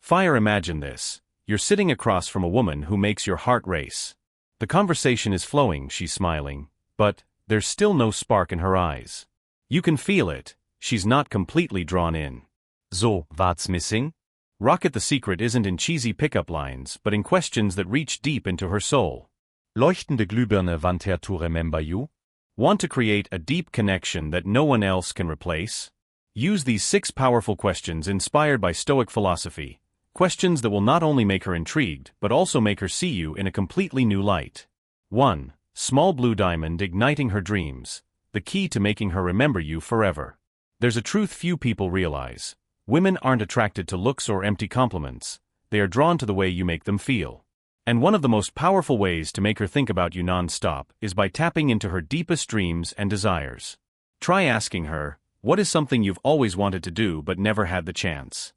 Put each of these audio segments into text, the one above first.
Fire, imagine this. You're sitting across from a woman who makes your heart race. The conversation is flowing, she's smiling, but there's still no spark in her eyes. You can feel it, she's not completely drawn in. So, what's missing? Rocket, the secret isn't in cheesy pickup lines, but in questions that reach deep into her soul. Leuchtende Glühbirne, want her to remember you? Want to create a deep connection that no one else can replace? Use these 6 powerful questions inspired by Stoic philosophy. Questions that will not only make her intrigued, but also make her see you in a completely new light. 1. Small blue diamond, igniting her dreams. The key to making her remember you forever. There's a truth few people realize. Women aren't attracted to looks or empty compliments. They are drawn to the way you make them feel. And one of the most powerful ways to make her think about you non-stop is by tapping into her deepest dreams and desires. Try asking her, what is something you've always wanted to do but never had the chance?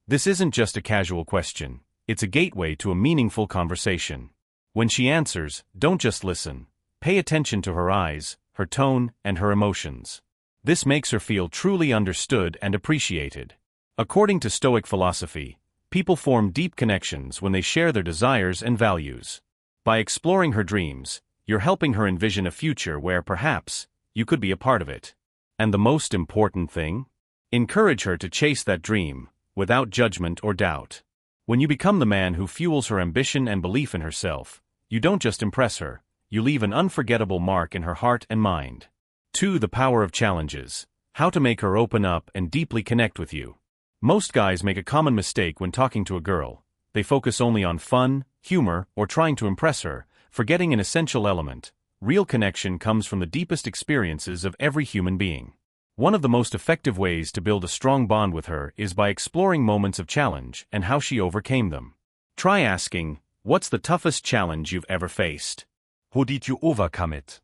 This isn't just a casual question, it's a gateway to a meaningful conversation. When she answers, don't just listen. Pay attention to her eyes, her tone, and her emotions. This makes her feel truly understood and appreciated. According to Stoic philosophy, people form deep connections when they share their desires and values. By exploring her dreams, you're helping her envision a future where perhaps you could be a part of it. And the most important thing? Encourage her to chase that dream, without judgment or doubt. When you become the man who fuels her ambition and belief in herself, you don't just impress her, you leave an unforgettable mark in her heart and mind. 2. The power of challenges. How to make her open up and deeply connect with you. Most guys make a common mistake when talking to a girl. They focus only on fun, humor, or trying to impress her, forgetting an essential element. Real connection comes from the deepest experiences of every human being. One of the most effective ways to build a strong bond with her is by exploring moments of challenge and how she overcame them. Try asking, what's the toughest challenge you've ever faced? How did you overcome it?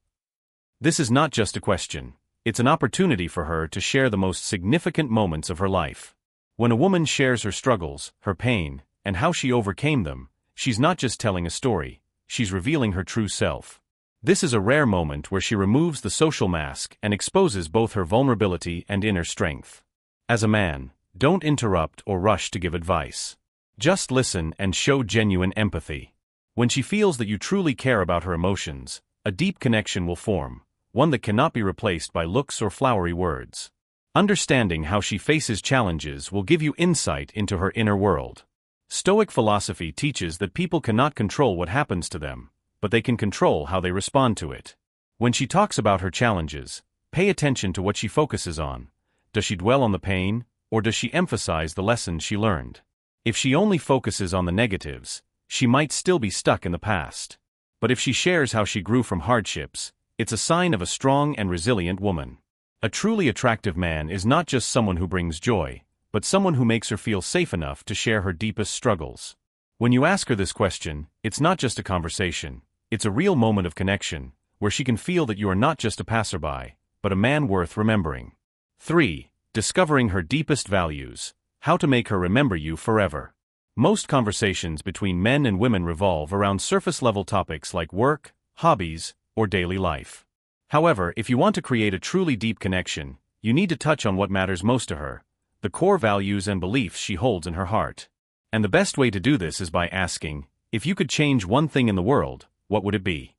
This is not just a question, it's an opportunity for her to share the most significant moments of her life. When a woman shares her struggles, her pain, and how she overcame them, she's not just telling a story, she's revealing her true self. This is a rare moment where she removes the social mask and exposes both her vulnerability and inner strength. As a man, don't interrupt or rush to give advice. Just listen and show genuine empathy. When she feels that you truly care about her emotions, a deep connection will form, one that cannot be replaced by looks or flowery words. Understanding how she faces challenges will give you insight into her inner world. Stoic philosophy teaches that people cannot control what happens to them, but they can control how they respond to it. When she talks about her challenges, pay attention to what she focuses on. Does she dwell on the pain, or does she emphasize the lessons she learned? If she only focuses on the negatives, she might still be stuck in the past. But if she shares how she grew from hardships, it's a sign of a strong and resilient woman. A truly attractive man is not just someone who brings joy, but someone who makes her feel safe enough to share her deepest struggles. When you ask her this question, it's not just a conversation, it's a real moment of connection, where she can feel that you are not just a passerby, but a man worth remembering. 3. Discovering her deepest values. How to make her remember you forever. Most conversations between men and women revolve around surface-level topics like work, hobbies, or daily life. However, if you want to create a truly deep connection, you need to touch on what matters most to her, the core values and beliefs she holds in her heart. And the best way to do this is by asking, if you could change one thing in the world, what would it be?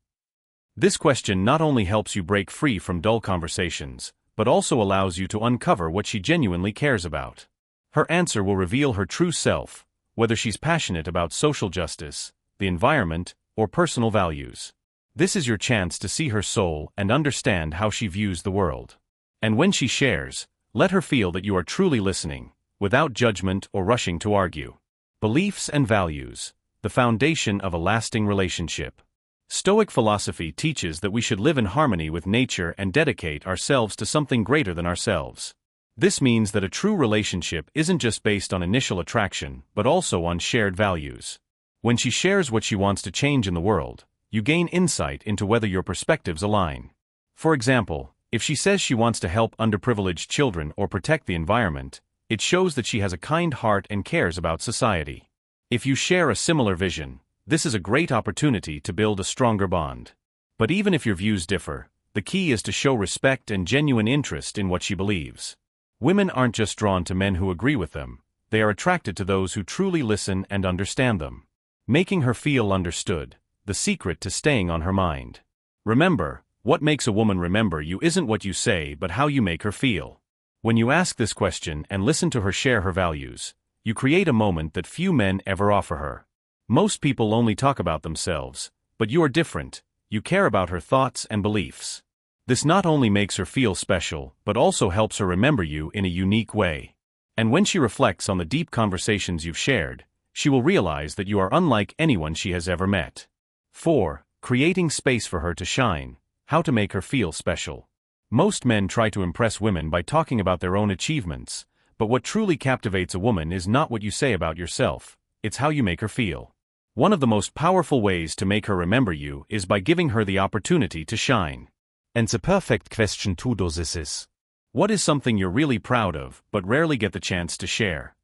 This question not only helps you break free from dull conversations, but also allows you to uncover what she genuinely cares about. Her answer will reveal her true self, whether she's passionate about social justice, the environment, or personal values. This is your chance to see her soul and understand how she views the world. And when she shares, let her feel that you are truly listening, without judgment or rushing to argue. Beliefs and values, the foundation of a lasting relationship. Stoic philosophy teaches that we should live in harmony with nature and dedicate ourselves to something greater than ourselves. This means that a true relationship isn't just based on initial attraction, but also on shared values. When she shares what she wants to change in the world, you gain insight into whether your perspectives align. For example, if she says she wants to help underprivileged children or protect the environment, it shows that she has a kind heart and cares about society. If you share a similar vision, this is a great opportunity to build a stronger bond. But even if your views differ, the key is to show respect and genuine interest in what she believes. Women aren't just drawn to men who agree with them, they are attracted to those who truly listen and understand them. Making her feel understood, the secret to staying on her mind. Remember, what makes a woman remember you isn't what you say but how you make her feel. When you ask this question and listen to her share her values, you create a moment that few men ever offer her. Most people only talk about themselves, but you are different. You care about her thoughts and beliefs. This not only makes her feel special, but also helps her remember you in a unique way. And when she reflects on the deep conversations you've shared, she will realize that you are unlike anyone she has ever met. 4. Creating space for her to shine. How to make her feel special. Most men try to impress women by talking about their own achievements, but what truly captivates a woman is not what you say about yourself, it's how you make her feel. One of the most powerful ways to make her remember you is by giving her the opportunity to shine. And the perfect question to do this is: what is something you're really proud of, but rarely get the chance to share?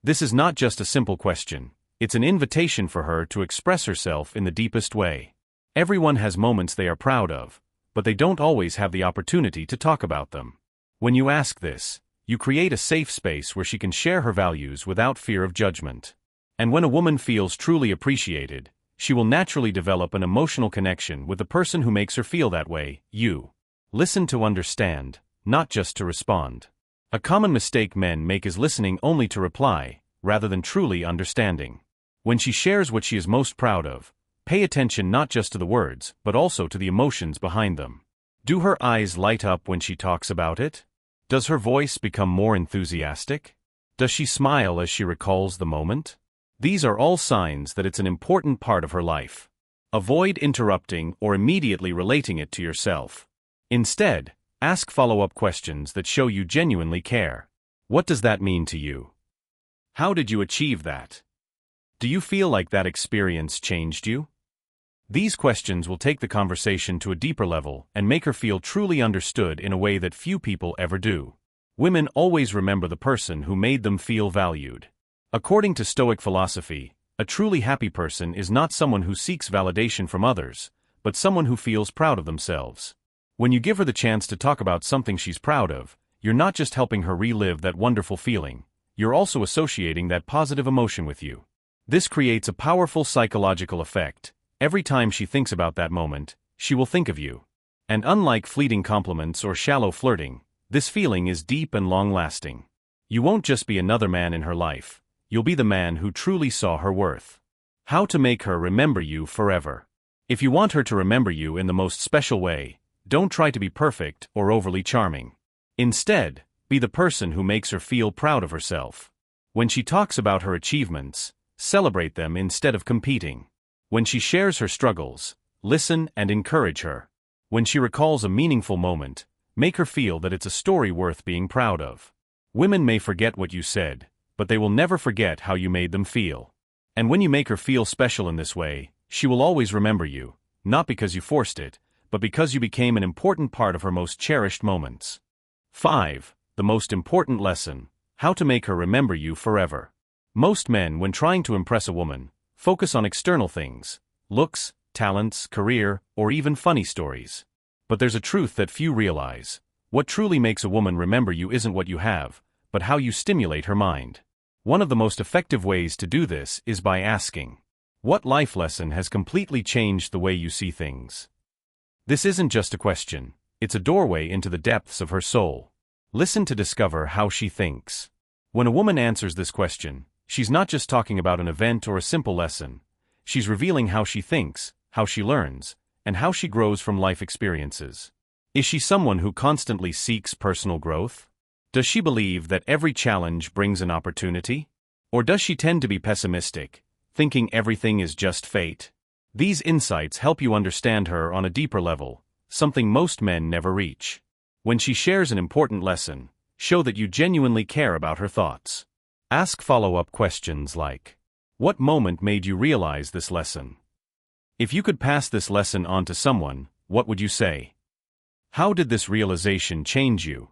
This is not just a simple question, it's an invitation for her to express herself in the deepest way. Everyone has moments they are proud of, but they don't always have the opportunity to talk about them. When you ask this, you create a safe space where she can share her values without fear of judgment. And when a woman feels truly appreciated, she will naturally develop an emotional connection with the person who makes her feel that way, you. Listen to understand, not just to respond. A common mistake men make is listening only to reply, rather than truly understanding. When she shares what she is most proud of, pay attention not just to the words, but also to the emotions behind them. Do her eyes light up when she talks about it? Does her voice become more enthusiastic? Does she smile as she recalls the moment? These are all signs that it's an important part of her life. Avoid interrupting or immediately relating it to yourself. Instead, ask follow-up questions that show you genuinely care. What does that mean to you? How did you achieve that? Do you feel like that experience changed you? These questions will take the conversation to a deeper level and make her feel truly understood in a way that few people ever do. Women always remember the person who made them feel valued. According to Stoic philosophy, a truly happy person is not someone who seeks validation from others, but someone who feels proud of themselves. When you give her the chance to talk about something she's proud of, you're not just helping her relive that wonderful feeling, you're also associating that positive emotion with you. This creates a powerful psychological effect. Every time she thinks about that moment, she will think of you. And unlike fleeting compliments or shallow flirting, this feeling is deep and long-lasting. You won't just be another man in her life. You'll be the man who truly saw her worth. How to make her remember you forever. If you want her to remember you in the most special way, don't try to be perfect or overly charming. Instead, be the person who makes her feel proud of herself. When she talks about her achievements, celebrate them instead of competing. When she shares her struggles, listen and encourage her. When she recalls a meaningful moment, make her feel that it's a story worth being proud of. Women may forget what you said, but they will never forget how you made them feel. And when you make her feel special in this way, she will always remember you, not because you forced it, but because you became an important part of her most cherished moments. 5. The most important lesson: how to make her remember you forever. Most men, when trying to impress a woman, focus on external things, looks, talents, career, or even funny stories. But there's a truth that few realize. What truly makes a woman remember you isn't what you have, but how you stimulate her mind. One of the most effective ways to do this is by asking, what life lesson has completely changed the way you see things? This isn't just a question, it's a doorway into the depths of her soul. Listen to discover how she thinks. When a woman answers this question, she's not just talking about an event or a simple lesson. She's revealing how she thinks, how she learns, and how she grows from life experiences. Is she someone who constantly seeks personal growth? Does she believe that every challenge brings an opportunity? Or does she tend to be pessimistic, thinking everything is just fate? These insights help you understand her on a deeper level, something most men never reach. When she shares an important lesson, show that you genuinely care about her thoughts. Ask follow-up questions like, what moment made you realize this lesson? If you could pass this lesson on to someone, what would you say? How did this realization change you?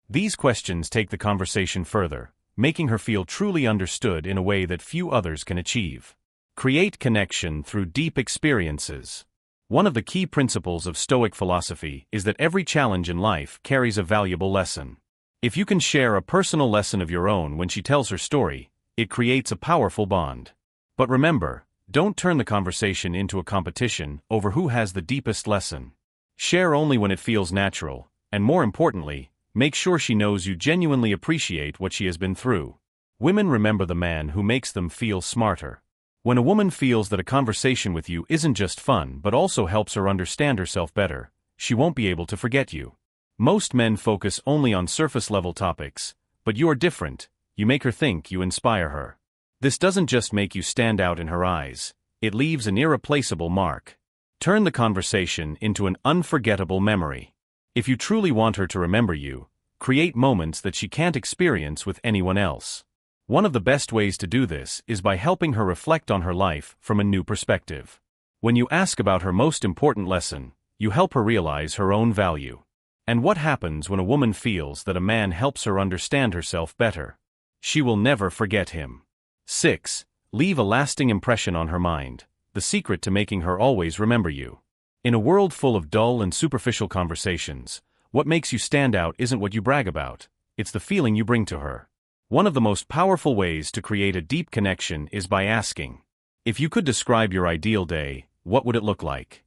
These questions take the conversation further, making her feel truly understood in a way that few others can achieve. Create connection through deep experiences. One of the key principles of Stoic philosophy is that every challenge in life carries a valuable lesson. If you can share a personal lesson of your own when she tells her story, it creates a powerful bond. But remember, don't turn the conversation into a competition over who has the deepest lesson. Share only when it feels natural, and more importantly, make sure she knows you genuinely appreciate what she has been through. Women remember the man who makes them feel smarter. When a woman feels that a conversation with you isn't just fun but also helps her understand herself better, she won't be able to forget you. Most men focus only on surface-level topics, but you are different. You make her think, you inspire her. This doesn't just make you stand out in her eyes, it leaves an irreplaceable mark. Turn the conversation into an unforgettable memory. If you truly want her to remember you, create moments that she can't experience with anyone else. One of the best ways to do this is by helping her reflect on her life from a new perspective. When you ask about her most important lesson, you help her realize her own value. And what happens when a woman feels that a man helps her understand herself better? She will never forget him. 6. Leave a lasting impression on her mind, the secret to making her always remember you. In a world full of dull and superficial conversations, what makes you stand out isn't what you brag about, it's the feeling you bring to her. One of the most powerful ways to create a deep connection is by asking, if you could describe your ideal day, what would it look like?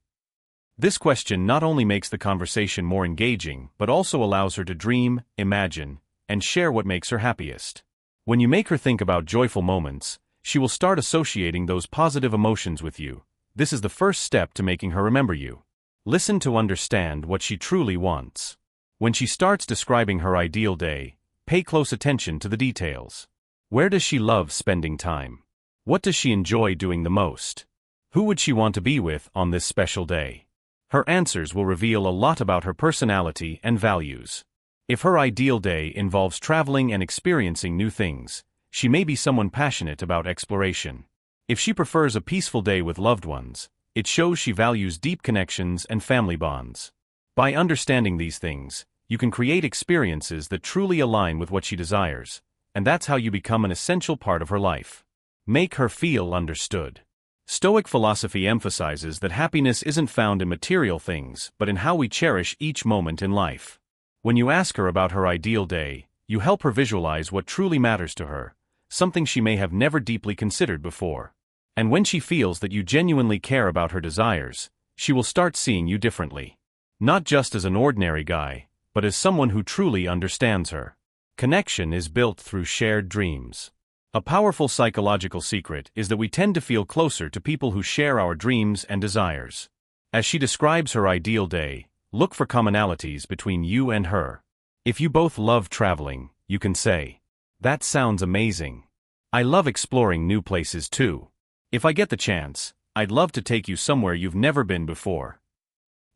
This question not only makes the conversation more engaging but also allows her to dream, imagine, and share what makes her happiest. When you make her think about joyful moments, she will start associating those positive emotions with you. This is the first step to making her remember you. Listen to understand what she truly wants. When she starts describing her ideal day, pay close attention to the details. Where does she love spending time? What does she enjoy doing the most? Who would she want to be with on this special day? Her answers will reveal a lot about her personality and values. If her ideal day involves traveling and experiencing new things, she may be someone passionate about exploration. If she prefers a peaceful day with loved ones, it shows she values deep connections and family bonds. By understanding these things, you can create experiences that truly align with what she desires, and that's how you become an essential part of her life. Make her feel understood. Stoic philosophy emphasizes that happiness isn't found in material things but in how we cherish each moment in life. When you ask her about her ideal day, you help her visualize what truly matters to her, something she may have never deeply considered before. And when she feels that you genuinely care about her desires, she will start seeing you differently. Not just as an ordinary guy, but as someone who truly understands her. Connection is built through shared dreams. A powerful psychological secret is that we tend to feel closer to people who share our dreams and desires. As she describes her ideal day, look for commonalities between you and her. If you both love traveling, you can say, "That sounds amazing. I love exploring new places too. If I get the chance, I'd love to take you somewhere you've never been before."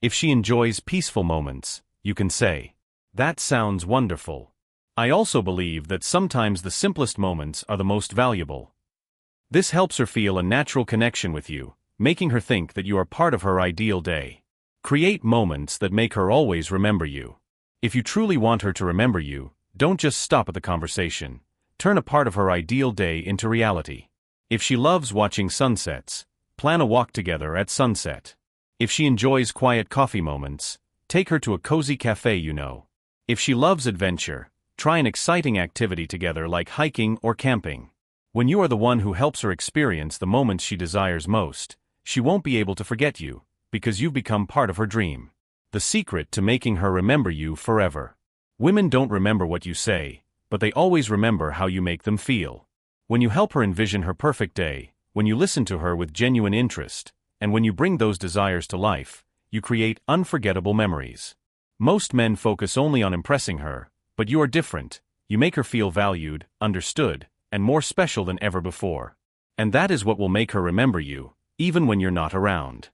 If she enjoys peaceful moments, you can say, "That sounds wonderful. I also believe that sometimes the simplest moments are the most valuable." This helps her feel a natural connection with you, making her think that you are part of her ideal day. Create moments that make her always remember you. If you truly want her to remember you, don't just stop at the conversation. Turn a part of her ideal day into reality. If she loves watching sunsets, plan a walk together at sunset. If she enjoys quiet coffee moments, take her to a cozy cafe you know. If she loves adventure, try an exciting activity together like hiking or camping. When you are the one who helps her experience the moments she desires most, she won't be able to forget you, because you've become part of her dream. The secret to making her remember you forever. Women don't remember what you say, but they always remember how you make them feel. When you help her envision her perfect day, when you listen to her with genuine interest, and when you bring those desires to life, you create unforgettable memories. Most men focus only on impressing her, but you are different. You make her feel valued, understood, and more special than ever before. And that is what will make her remember you, even when you're not around.